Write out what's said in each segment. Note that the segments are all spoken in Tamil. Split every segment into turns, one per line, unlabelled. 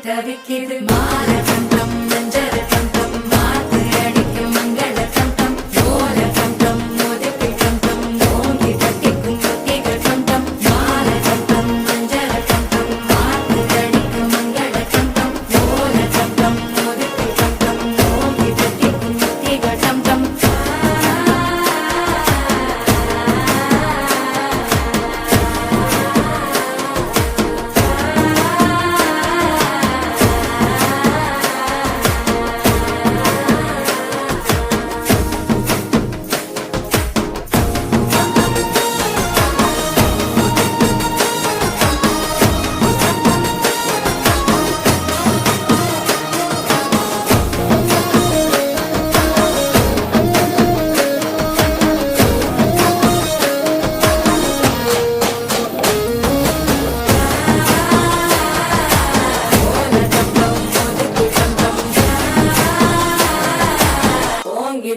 தவிக்கிது மால தந்தம் மஞ்சள் தந்தம் மாத்து அடிக்கும் மங்கள தந்தம் ஓல தந்தம் மோதிப்பி தந்தம் ஓங்கி தட்டிக்கும் ஒத்திகள் தந்தம் மால தந்தம் மஞ்சள் தந்தம் மாத்து அடிக்கும் மங்கள தந்தம் ஓல தந்தம் மோதிப்பி தந்தம் ஓங்கி தட்டிக்கும் ஒத்திகள் தந்தம்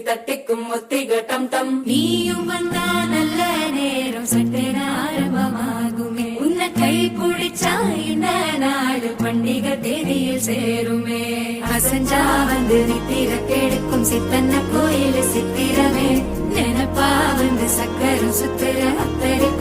தட்டிக்கும் ஒத்திகள் டம் டம் நீயும் வந்தா நல்ல நேரம் சட்டென ஆரம்பமாகுமே உன்னை கை பிடிச்சா இந்த நாடு பண்டிகை தேதியில் சேருமே அசஞ்சா வந்து நித்திர கெடுக்கும் சித்தன்ன கோயில் சித்திரமே நினைப்பா வந்து சக்கரம் சுத்திர அத்தரி